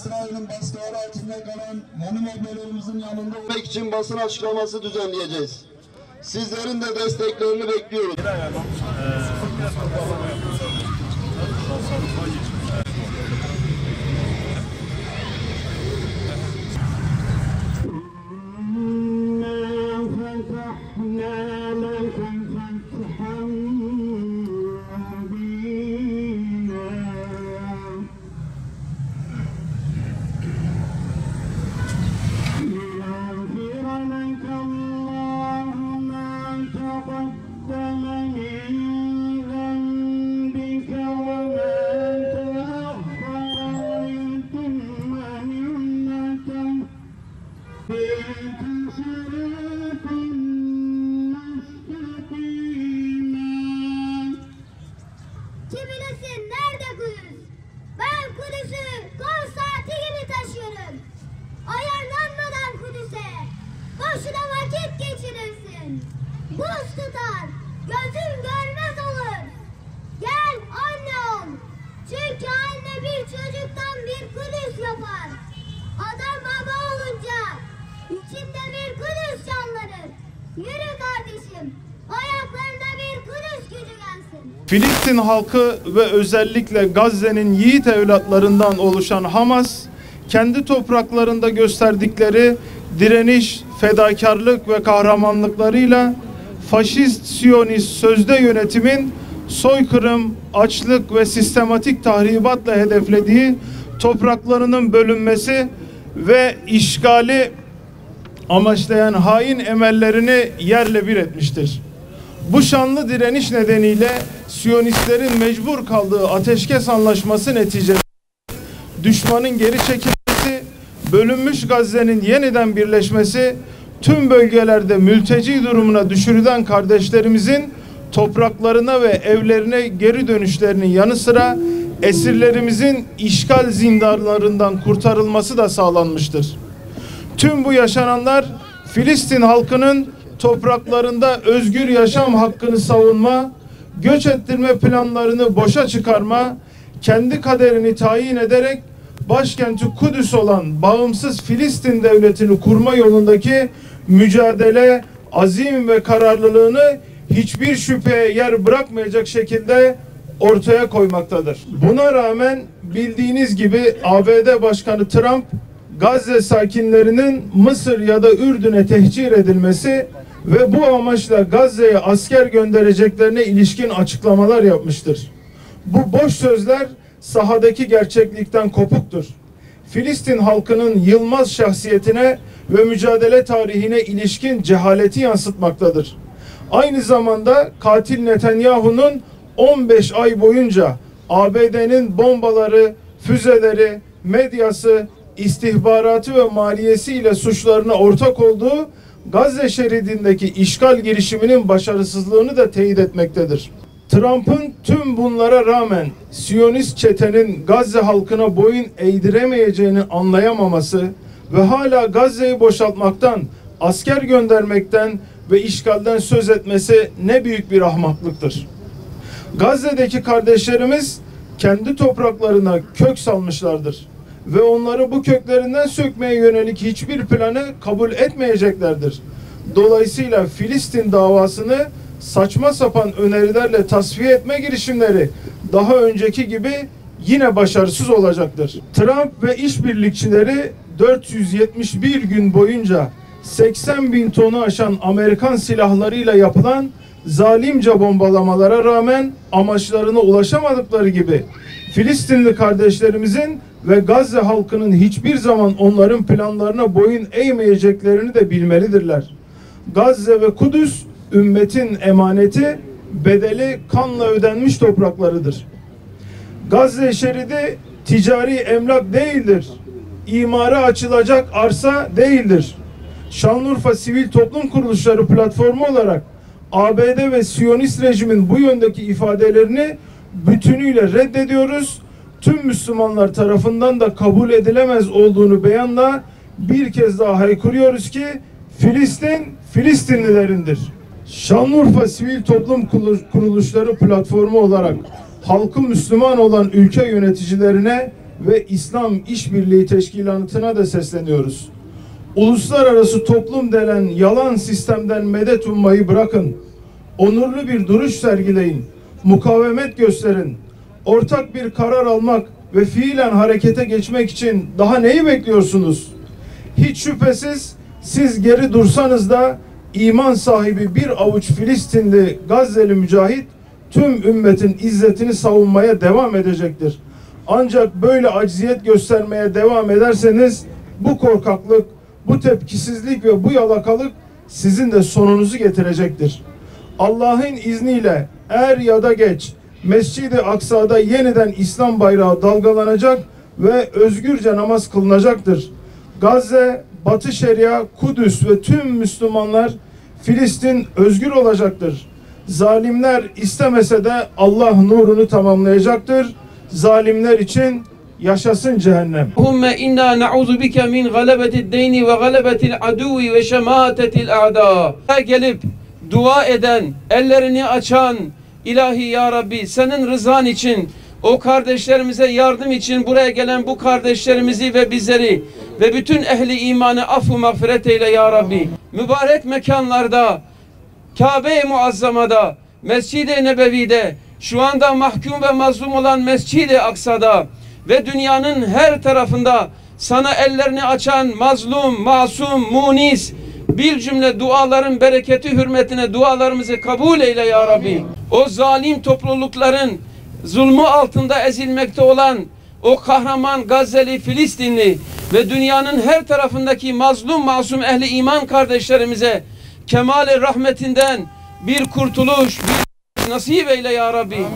İsrail'in baskıları altında kalan hanım ablalarımızın yanında olmak için basın açıklaması düzenleyeceğiz. Sizlerin de desteklerini bekliyoruz. Kim bilesin nerede Kudüs? Ben Kudüs'ü kol saati gibi taşıyorum. Ayarlanmadan Kudüs'e boşuna vakit geçirirsin. Buz tutar, gözün görmez olur. Gel anne ol. Çünkü anne bir çocuktan bir Kudüs yapar. Adam baba olunca içinde bir Kudüs canlanır. Yürü kardeşim, ayaklarında bir Kudüs gücü gelsin. Filistin halkı ve özellikle Gazze'nin yiğit evlatlarından oluşan Hamas, kendi topraklarında gösterdikleri direniş, fedakarlık ve kahramanlıklarıyla faşist, siyonist sözde yönetimin soykırım, açlık ve sistematik tahribatla hedeflediği topraklarının bölünmesi ve işgali amaçlayan hain emellerini yerle bir etmiştir. Bu şanlı direniş nedeniyle Siyonistlerin mecbur kaldığı ateşkes anlaşması neticesinde düşmanın geri çekilmesi, bölünmüş Gazze'nin yeniden birleşmesi, tüm bölgelerde mülteci durumuna düşürülen kardeşlerimizin topraklarına ve evlerine geri dönüşlerinin yanı sıra esirlerimizin işgal zindanlarından kurtarılması da sağlanmıştır. Tüm bu yaşananlar Filistin halkının topraklarında özgür yaşam hakkını savunma, göç ettirme planlarını boşa çıkarma, kendi kaderini tayin ederek başkenti Kudüs olan bağımsız Filistin devletini kurma yolundaki mücadele, azim ve kararlılığını hiçbir şüpheye yer bırakmayacak şekilde ortaya koymaktadır. Buna rağmen bildiğiniz gibi ABD Başkanı Trump, Gazze sakinlerinin Mısır ya da Ürdün'e tehcir edilmesi ve bu amaçla Gazze'ye asker göndereceklerine ilişkin açıklamalar yapmıştır. Bu boş sözler sahadaki gerçeklikten kopuktur. Filistin halkının yılmaz şahsiyetine ve mücadele tarihine ilişkin cehaleti yansıtmaktadır. Aynı zamanda katil Netanyahu'nun 15 ay boyunca ABD'nin bombaları, füzeleri, medyası, istihbaratı ve maliyesiyle suçlarına ortak olduğu Gazze şeridindeki işgal girişiminin başarısızlığını da teyit etmektedir. Trump'ın tüm bunlara rağmen Siyonist çetenin Gazze halkına boyun eğdiremeyeceğini anlayamaması ve hala Gazze'yi boşaltmaktan, asker göndermekten ve işgalden söz etmesi ne büyük bir ahmaklıktır. Gazze'deki kardeşlerimiz kendi topraklarına kök salmışlardır ve onları bu köklerinden sökmeye yönelik hiçbir planı kabul etmeyeceklerdir. Dolayısıyla Filistin davasını saçma sapan önerilerle tasfiye etme girişimleri daha önceki gibi yine başarısız olacaktır. Trump ve işbirlikçileri 471 gün boyunca 80 bin tonu aşan Amerikan silahlarıyla yapılan zalimce bombalamalara rağmen amaçlarına ulaşamadıkları gibi Filistinli kardeşlerimizin ve Gazze halkının hiçbir zaman onların planlarına boyun eğmeyeceklerini de bilmelidirler. Gazze ve Kudüs ümmetin emaneti, bedeli kanla ödenmiş topraklarıdır. Gazze şeridi ticari emlak değildir. İmara açılacak arsa değildir. Şanlıurfa Sivil Toplum Kuruluşları platformu olarak ABD ve Siyonist rejimin bu yöndeki ifadelerini bütünüyle reddediyoruz. Tüm Müslümanlar tarafından da kabul edilemez olduğunu beyanla bir kez daha haykırıyoruz ki Filistin, Filistinlilerindir. Şanlıurfa Sivil Toplum Kuruluşları platformu olarak halkı Müslüman olan ülke yöneticilerine ve İslam İşbirliği Teşkilatı'na da sesleniyoruz. Uluslararası toplum denen yalan sistemden medet ummayı bırakın. Onurlu bir duruş sergileyin. Mukavemet gösterin. Ortak bir karar almak ve fiilen harekete geçmek için daha neyi bekliyorsunuz? Hiç şüphesiz siz geri dursanız da iman sahibi bir avuç Filistinli Gazze'li mücahit tüm ümmetin izzetini savunmaya devam edecektir. Ancak böyle acziyet göstermeye devam ederseniz bu korkaklık, bu tepkisizlik ve bu yalakalık sizin de sonunuzu getirecektir. Allah'ın izniyle er ya da geç Mescid-i Aksa'da yeniden İslam bayrağı dalgalanacak ve özgürce namaz kılınacaktır. Gazze, Batı Şeria, Kudüs ve tüm Müslümanlar Filistin özgür olacaktır. Zalimler istemese de Allah nurunu tamamlayacaktır. Zalimler için yaşasın cehennem. Allahümme inna na'udhu bike min galebetid deyni ve galebetil aduvi ve şematetil a'da. Gelip dua eden, ellerini açan ilahi ya Rabbi senin rızan için, o kardeşlerimize yardım için buraya gelen bu kardeşlerimizi ve bizleri ve bütün ehli imanı affu mağfiret eyle ya Rabbi. Mübarek mekanlarda, Kabe-i Muazzama'da, Mescid-i Nebevi'de, şu anda mahkum ve mazlum olan Mescid-i Aksa'da ve dünyanın her tarafında sana ellerini açan mazlum, masum, munis, bir cümle duaların bereketi hürmetine dualarımızı kabul eyle ya Rabbi. O zalim toplulukların zulmü altında ezilmekte olan o kahraman Gazze'li, Filistinli ve dünyanın her tarafındaki mazlum, masum ehli iman kardeşlerimize kemal-i rahmetinden bir kurtuluş, bir nasip eyle ya Rabbi.